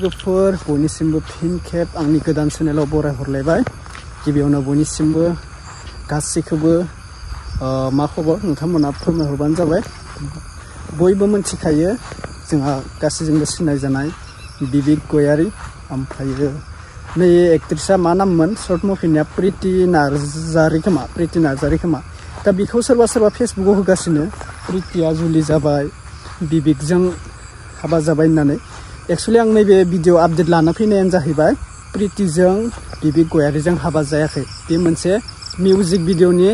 लोगोफोर बयनिसिमबो फिन खेब आंनि गोदान चेनेलाव बरायहरलायबाय गिबियावनो बयनिसिमबो गासैखौबो मा खबर नोंथांमोना फोरमायहरबानो जाबाय बयबो मिथिखायो जोंहा गासैजोंबो सिनायजानाय बिबिक गयारी ओमफ्राय नै एक्ट्रेसा मा नाममोन शर्ट मुभिनिया प्रिति नार्जारी खोमा दा बेखौ सोरबा सोरबा फेसबुकाव होगासिनो प्रितिया जुलि जाबाय बिबिकजों हाबा जाबाय होननानै एक्चुअली आं नैबे भिडिअ आपडेट लाना फैनायानो जाहैबाय प्रितिजों बिबिक गयारीजों हाबा जायाखै बे मोनसे मिउजिक भिडिअनि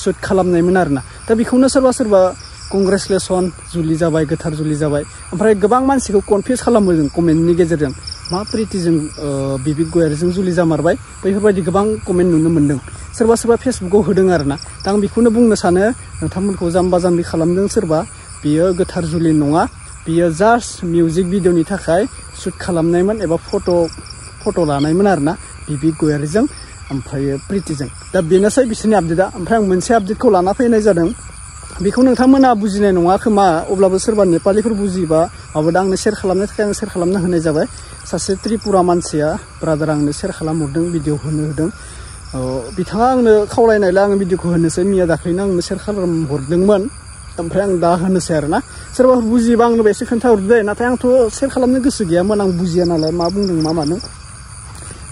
शुट खालामनायमोन आरोना दा बेखौनो सोरबा सोरबा कंग्रेचुलेसन जुलि जाबाय गोथार जुलि जाबाय ओमफ्राय गोबां मानसिखौ कनफिउस खालामो जों कमेन्टनि गेजेरजों मा प्रितिजों बिबिक गयारीजों जुलि जामारबाय बैफोरबायदि गोबां कमेन्ट नुनो मोन्दों सोरबा सोरबा फेसबुकाव होदों आरोना दा आं बेखौनो बुंनो सानो नोंथांमोनखौ जाम्बा जाम्बि खालामदों सोरबा बियो गोथार जुलि नङा बियो जास्ट मिउजिक भिडिअनि थाखाय शुट खालामनायमोन एबा फट' लानायमोन आरोना बिबिक गयारीजों ओमफ्राय प्रितिजों दा बेनोसै बिसोरनि आपडेटआ ओमफ्राय आं मोनसे आपडेटखौ लाना फैनाय जादों बेखौ नोंथांमोना बुजिनाय नङा खोमा अब्लाबो सोरबा नेपालिफोर बुजियोबा माबादा आंनो शेयार खालामनो थाखाय आं शेयार खालामना होनाय जाबाय सासे त्रिपुरा मानसिया ब्रादार आंनो शेयार खालामहरदों भिडिअ होनो होदों बिथाङा आंनो खावलायनायलाय आं भिडिअखौ होनोसै मैया दाख्लैनो आंनो शेयार खालामहरदोंमोन ओमफ्राय आं दा होनोसै आरोना सोरबा बुजियोबा आंनोबो एसे खोन्थाहरदो दे नाथाय आंथ' शेयार खालामनो गोसो गैयामोन आं बुजिया नालाय मा बुंदों मा मानो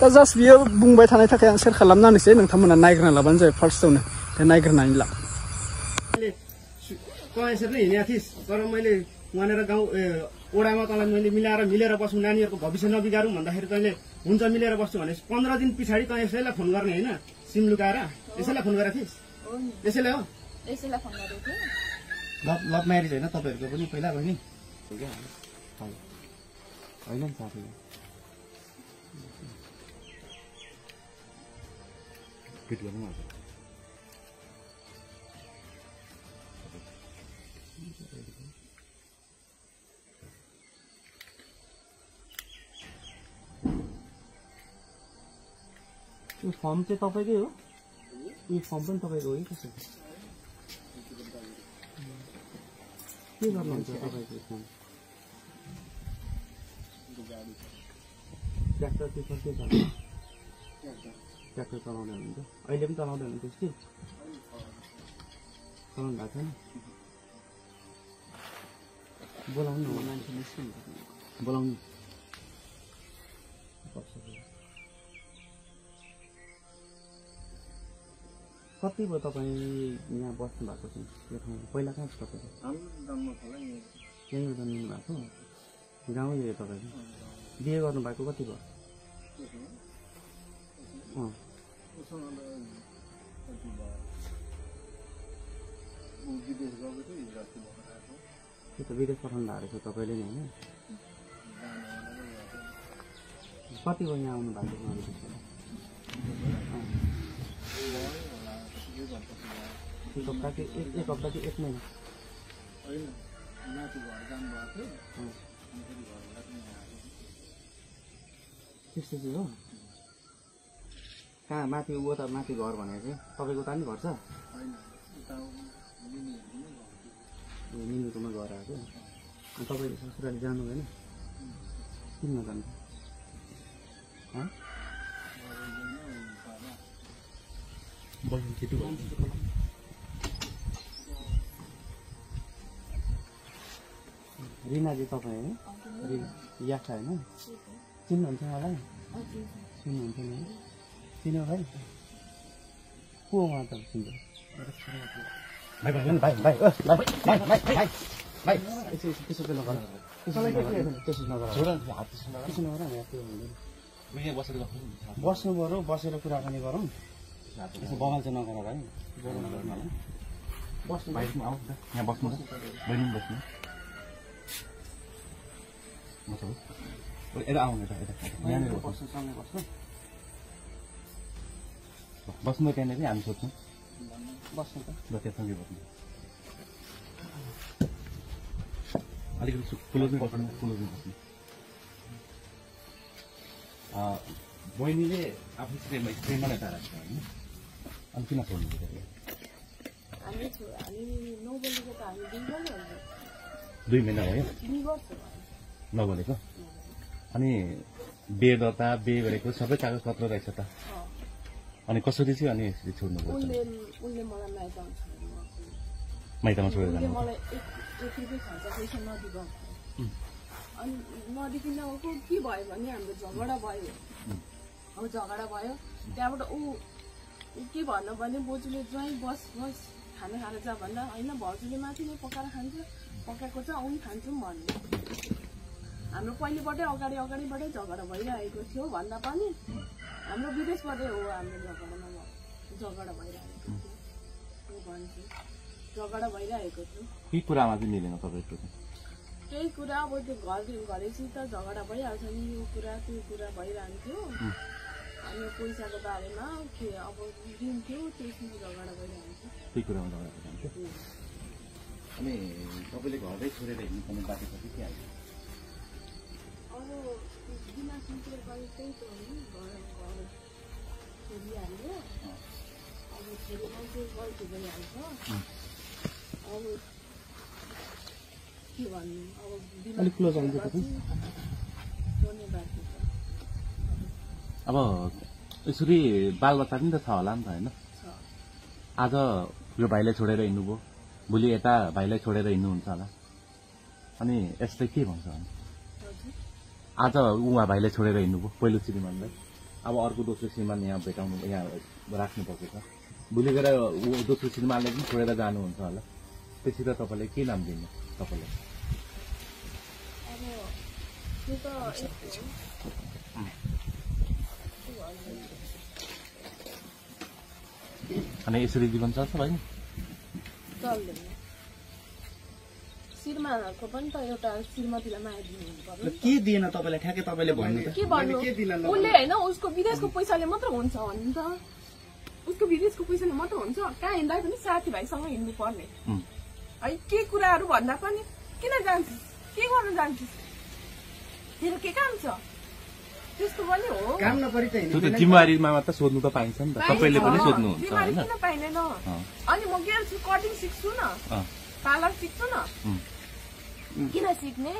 दा जास्ट बियो बुंबाय थानाय थाखाय आं शेयार खालामना होनोसै नोंथांमोना नायग्रोना लाबानो जाबाय फार्स्टआवनो दा नायग्रोनानै ला यसरी हिँडेको थिइस् तर मैले वहाँनिर गाउँ ओडामा तँलाई मैले मिलेर बसौँ नानीहरूको भविष्य नबिगारौँ भन्दाखेरि तैँले हुन्छ मिलेर बस्छु भने 15 दिन पछाडि तँ यसैलाई फोन गर्ने होइन सिम लुकाएर यसैलाई फोन गरेको थिइस् यसैलाई हो यसैलाई फोन गरेको थिएँ लभ म्यारिज होइन तपाईँहरूको पनि पहिला बहिनी होइन नि साथी फिट गर्नु यो फर्म चाहिँ तपाईँकै हो यो फर्म पनि तपाईँको हो कि कसो के गर्नुहुन्छ तपाईँको फर्म ट्र्याक्टर पेपर के चलाउनु ट्र्याक्टर चलाउँदै हुनुहुन्छ अहिले पनि चलाउँदै हुनुहुन्थ्यो कि चलाउनु भएको छैन बोलाउनु मान्छे बोलाउनु कति भयो तपाईँ यहाँ बस्नु भएको छ यो ठाउँमा पहिला कहाँ छ तपाईँ यहीँ जन्मिनु भएको गाउँ यो तपाईँको बिहे गर्नुभएको कति भयो त्यो त विदेश पठाउनु भएको छ तपाईँले नै होइन कति भयो यहाँ आउनु भएको एक हप्ता कि एक महिना त्यस्तो चाहिँ हो कहाँ माथि ऊ त माथि घर भनेको चाहिँ तपाईँको त नि घर छ मिनुकोमा घर आएको अनि तपाईँले ससुराली जानु भएन किन नजानु रिनाजी तपाईँ होइन याखा होइन चिन्नुहुन्छ मलाई चिन्नुहुन्छ नि चिन्यो भाइ को उहाँ त चिन्छ त्यसो नगर बस्नु पऱ्यो बसेर कुराकानी गरौँ यसो बगाल चाहिँ नगर भाइ बस्नु यहाँ बस्नु बहिनी बस्नु यता आउनु यहाँनिर बस्नुसँगै बस्नु बस्नु त्यहाँनिर हामी सोध्छौँ बस्नु त ल त्यहाँसँगै बस्नु अलिकति क्लोजमै बस्नु बहिनीले आफ्नो स्क्रिनमा यता राख्छ होइन अनि किन छोड्नु हामी 9 बजेको त हामी 2 महिना भयो 2 महिना भयो नबोलेको अनि बे दर्ता बे गरेको सबै कागज पत्र रहेछ त अनि कसरी चाहिँ अनि छोड्नु पर्छ उनले मलाई माइतमा छोडेर उनले जानु मलाई एक रुपियाँ खर्च पैसा नदिएको अनि नदिकन के भयो भने हाम्रो झगडा भयो अब झगडा भयो त्यहाँबाट ऊ के भन्नु भने बोजूले ज्वाइँ बस खाना खाएर जा भन्दा होइन भाउजूले माथि नै पकाएर खान्छ पकाएको छ उनी खान्छौँ भन्ने हाम्रो पहिलेबाटै अगाडिबाटै झगडा भइरहेको थियो भन्दा पनि हाम्रो विदेशबाटै हो हाम्रो झगडा भइरहेको थियो भन्छु झगडा भइरहेको थियो के कुरामा चाहिँ मिलेन तपाईँको केही कुरा अब त्यो घरैसित झगडा भइहाल्छ नि यो कुरा त्यो कुरा भइरहन्थ्यो अनि पैसाको बारेमा के अब दिन्थ्यो त्यसमा झगडा भइरहन्थ्यो के कुरामा झगडा भइरहन्थ्यो अनि तपाईँले घरै छोडेर हिँड्नुपर्ने बाटो कति के आयो अब बिना सुन्तिर पनि त्यही त हो नि घर छोडिहाल्यो अब छोरी मान्छे गल्ती भइहाल्छ अब के भन्नु अब अलिक क्लोज आउँछ छोड्ने बाटो छ अब यसरी बालबच्चा पनि त छ होला नि त होइन आज यो भाइलाई छोडेर हिँड्नुभयो भोलि यता भाइलाई छोडेर हिँड्नुहुन्छ होला अनि यसले के भन्छ अनि आज उहाँ भाइलाई छोडेर हिँड्नुभयो पहिलो श्रीमानलाई अब अर्को दोस्रो श्रीमान यहाँ भेटाउनु यहाँ राख्नुपर्छ छ भोलि गएर दोस्रो श्रीमानलाई पनि छोडेर जानुहुन्छ होला त्यसरी त तपाईँले के नाम दिनु तपाईँले अनि यसरी जीवन चल्छ होइन चल्दैन श्रीमानहरूको पनि त एउटा श्रीमतीलाई माया दिनु पर्यो के दिएन तपाईँलाई ठ्याक्कै तपाईँले भन्नु त के भन्नु उसले होइन उसको विदेशको पैसाले मात्र हुन्छ भन्नु त उसको विदेशको पैसाले मात्र हुन्छ कहाँ हिँड्दा पनि साथीभाइसँग हिँड्नु पर्ने है के कुराहरू भन्दा पनि किन जान्छस् के गर्नु जान्छस् तेरो के काम छ त्यस्तो पनि हो काम नपरि त त्यो त जिम्मेवारीमा मात्र सोध्नु त पाइन्छ नि त सबैले पनि सोध्नुहुन्छ होइन किन पाइँदैन अनि म के छु कटिङ सिक्छु न पार्लर सिक्छु न किन सिक्ने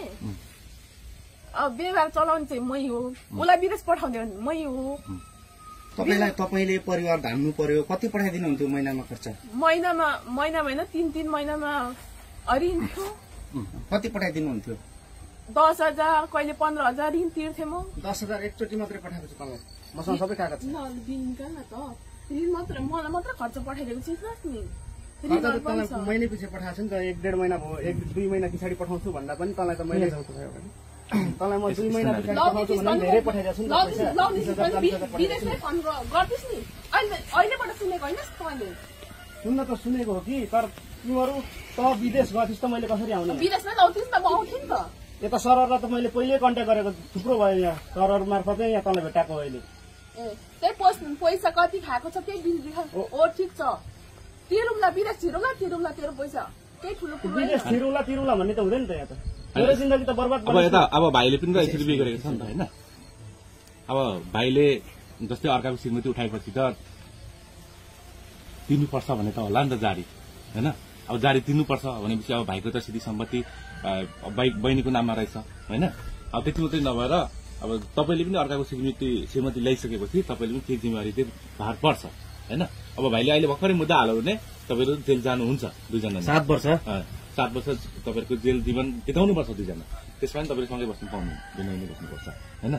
अब व्यवहार चलाउने चाहिँ मै हो उसलाई विदेश पठाउने भने मै हो तपाईँले परिवार धान्नु पर्यो कति पठाइदिनुहुन्थ्यो महिनामा खर्च महिनामा होइन 3 महिनामा हरिन्थ्यो कति पठाइदिनुहुन्थ्यो 10,000 कहिले 15,000 ऋण तिर्थे म 10,000 एकचोटि मात्रै पठाएको छु तपाईँ मसँग सबै कागज छ दिनका न त ऋण मात्र मलाई मात्र खर्च पठाइदिएको छिस् नि मैले पछि पठाएको छु नि त 1.5 महिना भयो 1-2 महिना पछाडि पठाउँछु भन्दा पनि तँलाई त मैले तँलाई म 2 महिना पछाडि पठाउँछु भने धेरै पठाइदिएको छु नि विदेशमै फोन गर्दिस् नि अहिलेबाट सुनेको होइन तैँले सुन्न त सुनेको हो कि तर तिमीहरू त विदेश गएपछि त मैले कसरी आउने विदेशमै लाउँथिस् त म आउँथेँ नि त यता सरहरूलाई त मैले पहिल्यै कन्ट्याक्ट गरेको थुप्रो भयो यहाँ सरहरू मार्फतै यहाँ तँलाई भेटाएको अहिले त्यही पैसा कति खाएको छ त्यही बिल हो ठिक छ तिरौँला विदेश तिरौँला तेरो पैसा केही ठुलो विदेश तिरौँला भन्ने त हुँदैन नि त यहाँ त मेरो जिन्दगी त बर्बाद अब यता अब भाइले पनि त यसरी बिहे गरेको छ नि त होइन अब भाइले जस्तै अर्काको श्रीमती उठाएपछि त तिर्नुपर्छ भन्ने त होला नि त जारी होइन अब जारी तिर्नुपर्छ भनेपछि अब भाइको त सिधी सम्पत्ति बहिनीको नाममा रहेछ होइन अब त्यति मात्रै नभएर अब तपाईँले पनि अर्काको श्रीमती ल्याइसकेपछि तपाईँले पनि केही जिम्मेवारी चाहिँ भार पर्छ होइन अब भाइले अहिले भर्खरै मुद्दा हाल्यो भने तपाईँहरू जेल जानुहुन्छ 2 जना 7 वर्ष 7 वर्ष तपाईँहरूको जेल जीवन बिताउनुपर्छ 2 जना त्यसमा पनि तपाईँले सँगै बस्नु पाउनु बिनाइनै बस्नुपर्छ होइन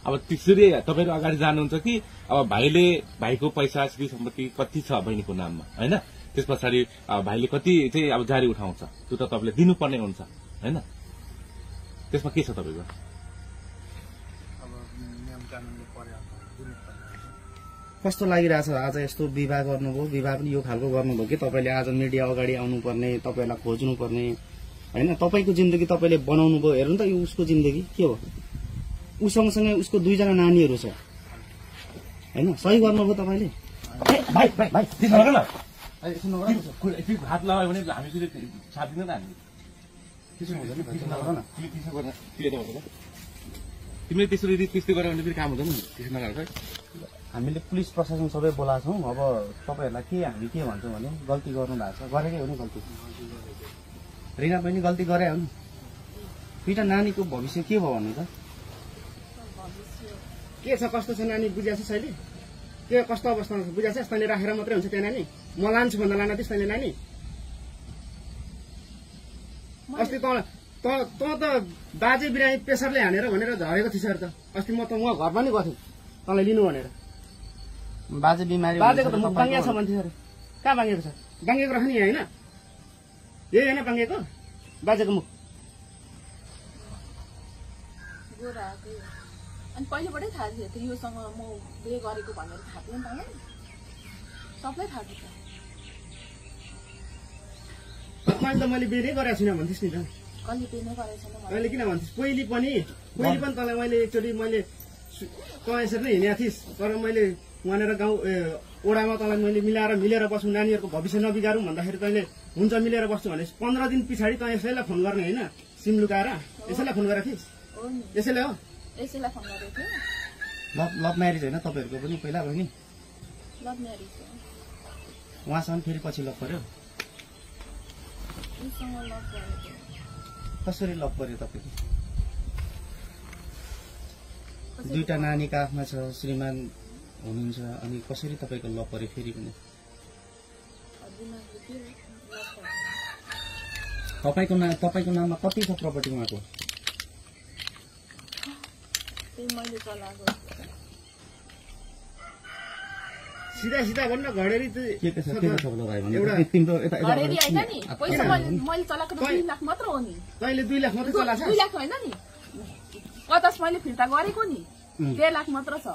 अब त्यसरी तपाईँहरू अगाडि जानुहुन्छ कि अब भाइको पैसा श्री सम्पत्ति कति छ बहिनीको नाममा होइन त्यस पछाडि भाइले कति चाहिँ अब जारी उठाउँछ त्यो त तपाईँले दिनुपर्ने हुन्छ होइन त्यसमा के छ तपाईँको कस्तो लागिरहेछ आज यस्तो विवाह गर्नुभयो विवाह पनि यो खालको गर्नुभयो कि तपाईँले आज मिडिया अगाडि आउनुपर्ने तपाईँलाई खोज्नुपर्ने होइन तपाईँको जिन्दगी तपाईँले बनाउनु भयो हेर्नु त यो उसको जिन्दगी के हो ऊ सँगसँगै उसको 2 जना नानीहरू छ होइन सही गर्नुभयो तपाईँले हात लगायो भने हामी साथ दिँदैन हामी तिमीले त्यसरी त्यस्तै गऱ्यो भने फेरि काम हुँदैन नि त्यसो नगरेको हामीले पुलिस प्रशासन सबै बोलाएको छौँ अब तपाईँहरूलाई के हामी के भन्छौँ भने गल्ती गर्नु भएको छ गरेकै हो नि गल्ती रिना पनि गल्ती गरे हो नि 2टा नानीको भविष्य के भयो भन्नु त के छ कस्तो छ नानी बुझिएको छ अहिले के कस्तो अवस्थामा छ बुझिएको छ तैँले राखेर मात्रै हुन्छ त्यो नानी म लान्छु भन्दा लान दिस् तैँले नानी अस्ति त बाजे बिरामी प्रेसरले हानेर भनेर झरेको थिएछ अरे त अस्ति म घर पनि गएको थिएँ तँलाई लिनु भनेर बाजे बिमारी बाजेको त मुख बाङ्गिया छ भन्थ्यो अरे कहाँ बाङ्गिएको छ बाङ्गिएको रह नि होइन यही होइन बाङ्गिएको बाजेको मुख अनि पहिलेबाटै थाहा थियो योसँग म बिहे गरेको भनेर थाहा थियो नि त सबलाई थाहा थियो मैले त मैले बिहे गरेको छुइनँ भन्थिस् नि त कहिले बिहे नै गरेको छैन तैँले किन भन्थिस् पहिले पनि तँलाई मैले एकचोटि मैले तँ यसरी नै हिँडेको थिइस् तर मैले वहाँनिर गाउँ ओडामा तँलाई मैले मिलेर बस्नु नानीहरूको भविष्य नबिगारौँ भन्दाखेरि तैँले हुन्छ मिलेर बस्छु भने 15 दिन पछाडि तँ यसैलाई फोन गर्ने होइन सिम लुकाएर यसैलाई फोन गरेको थिइस् यसैले हो यसैलाई फोन गरेको थिएँ लभ म्यारेज होइन तपाईँहरूको पनि पहिला बहिनी लभ म्यारेज उहाँसँग फेरि पछि लभ पर्यो कसरी लभ पर्यो तपाईँको दुईटा नानीका आफ्ना छ श्रीमान हुनुहुन्छ अनि कसरी तपाईँको लभ पर्यो फेरि पनि तपाईँको नाममा कति छ प्रपर्टी उहाँको सिधा भन्न घडेरी मैले चलाएको 2 लाख मात्र हो नि तैँले 2 लाख मात्रै चलाछ 2 लाख होइन नि कता मैले फिर्ता गरेको नि 1.5 लाख मात्र छ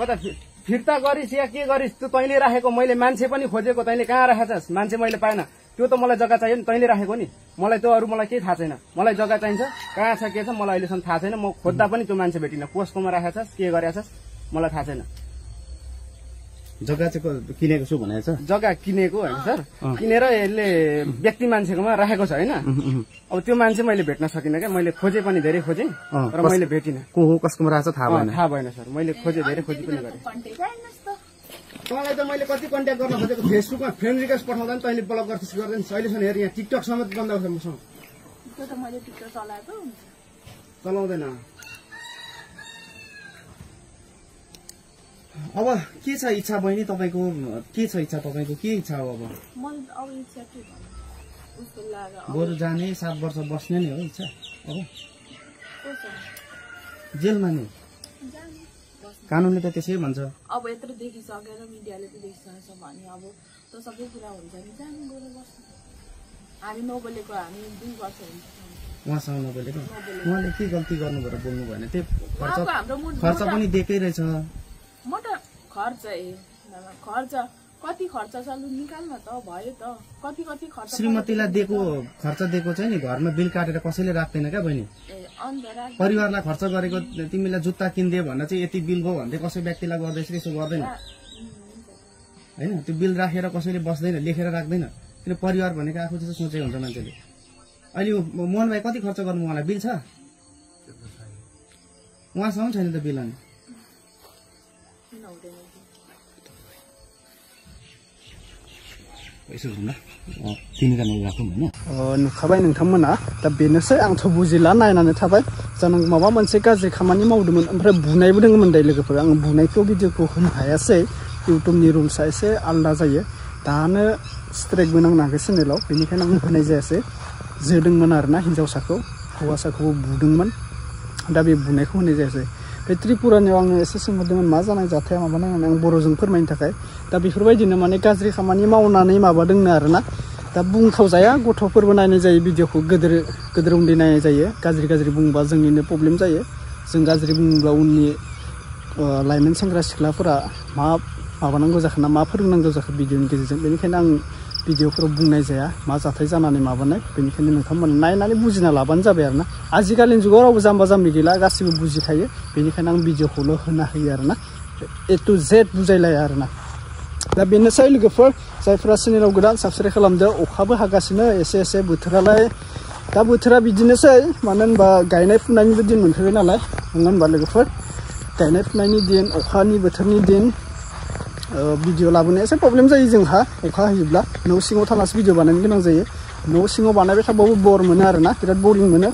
कता फिर्ता गरिस् या के गरिस् त्यो तैँले राखेको मैले मान्छे पनि खोजेको तैँले कहाँ राखेछस् मान्छे मैले पाएन त्यो त मलाई जग्गा चाहियो नि तैँले राखेको नि मलाई त्यो अरू मलाई केही थाहा छैन मलाई जग्गा चाहिन्छ कहाँ छ के छ मलाई अहिलेसम्म थाहा छैन म खोज्दा पनि त्यो मान्छे भेटिनँ पोस्टकोमा राखेछस् के गरेछस् मलाई थाहा छैन जग्गा चाहिँ किनेको छु भनेको छ जग्गा किनेको होइन सर किनेर यसले व्यक्ति मान्छेकोमा राखेको छ होइन अब त्यो मान्छे मैले भेट्न सकिनँ क्या मैले खोजे पनि धेरै खोजेँ तर मैले भेटिनँ को हो कसकोमा राखेको छ थाहा भएन सर मैले खोजे धेरै खोजी पनि गरेँ तँलाई त मैले कति कन्ट्याक्ट गर्न खोजेको फेसबुकमा फ्रेन्ड रिक्वेस्ट पठाउँदा पनि तैँले ब्लक गर्छस् गर्दैन अहिलेसम्म हेर यहाँ टिकटक समेत बन्द छ मसँग चलाउँदैन अब के छ इच्छा बहिनी तपाईँको के छ इच्छा तपाईँको के इच्छा हो अब बरु जाने 7 वर्ष बस्ने नै हो इच्छा अब जेलमा नै कानुनले त त्यसै भन्छ अब यत्रो देखिसकेर मिडियाले त देखिसकेछ भने अब त सबै कुरा हुन्छ नि जानु गएर बस्नु हामी नबोलेको हामी 2 वर्ष हुन्छ उहाँसँग नबोलेको उहाँले के गल्ती गर्नु भएर बोल्नु भएन त्यो खर्च पनि दिएकै रहेछ म त खर्च कति खर्च छ लु निकाल्न त भयो त कति खर्च श्रीमतीलाई दिएको खर्च दिएको चाहिँ नि घरमा बिल काटेर कसैले राख्दैन क्या बहिनी परिवारलाई खर्च गरेको तिमीलाई जुत्ता किनिदियो भन्न चाहिँ यति बिल भयो भन्दै कसै व्यक्तिलाई गर्दैछ त्यसो गर्दैन होइन त्यो बिल राखेर कसैले बस्दैन लेखेर राख्दैन किन परिवार भनेको आफू जस्तो सोचेको हुन्छ मान्छेले अहिले मोहन भाइ कति खर्च गर्नु उहाँलाई बिल छ उहाँसँग छैन त बिल अनि नुखाबाय नोंथांमोना दा बेनोसै आंथ' बुजिला नायनानै थाबाय जानांगौ माबा मोनसे गाज्रि खामानि मावदोंमोन ओमफ्राय बुनायबो दङमोन दाय लोगोफोर आं बुनायखौ भिडिअखौ होनो हायासै इउटुबनि रुल्सआ एसे आलदा जायो दानो स्ट्राइकबो नांनो हागौ चेनेलाव बेनिखायनो आं होनाय जायासै जोदोंमोन आरोना हिन्जावसाखौ हौवासाखौबो बुदोंमोन दा बे बुनायखौ होनाय जायासै बे त्रिपुरानियाव आङो एसे सोंहरदोंमोन मा जानाय जाथाया माबा नायनानै आं बर'जों फोरमायनो थाखाय दा बेफोरबायदिनो माने गाज्रि खामानि मावनानै माबादोंनो आरोना दा बुंथावजाया गथ'फोरबो नायनाय जायो भिडिअखौ गोदोर उन्दै नायनाय जायो गाज्रि बुंबा जोंनिनो प्रब्लेम जायो जों गाज्रि बुंब्ला उननि लाइमोन सेंग्रा सिख्लाफोरा मा माबानांगौ जाखो ना मा फोरोंनांगौ जाखो भिडिअनि गेजेरजों बेनिखायनो आं भिडिअफोराव बुंनाय जाया मा जाथाय जानानै माबानाय बेनिखायनो नोंथांमोन नायनानै बुजिना लाबानो जाबाय आरोना आजिखालिनि जुगाव रावबो जाम्बा जाम्बि गैला गासिबो बुजिखायो बेनिखायनो आं भिडिअखौल' होना होयो आरोना ए टु जेड बुजायलाया आरोना दा बेनोसै लोगोफोर जायफोरा चेनेलाव गोदान साबस्क्राइब खालामदो अखाबो हागासिनो एसे बोथोरालाय दा बोथोरा बिदिनोसै मानो होनबा गायनाय फुनायनिबो दिन मोनफैबाय नालाय नङा होनबा लोगोफोर गायनाय फुनायनि दिन अखानि बोथोरनि दिन भिडिअ लाबोनाया एसे प्रब्लेम जायो जोंहा अखा हायोब्ला न' सिङाव थानासो भिडिअ बानायनो गोनां जायो न' सिङाव बानायबाय थाबाबो बर मोनो आरोना बिराद बरिं मोनो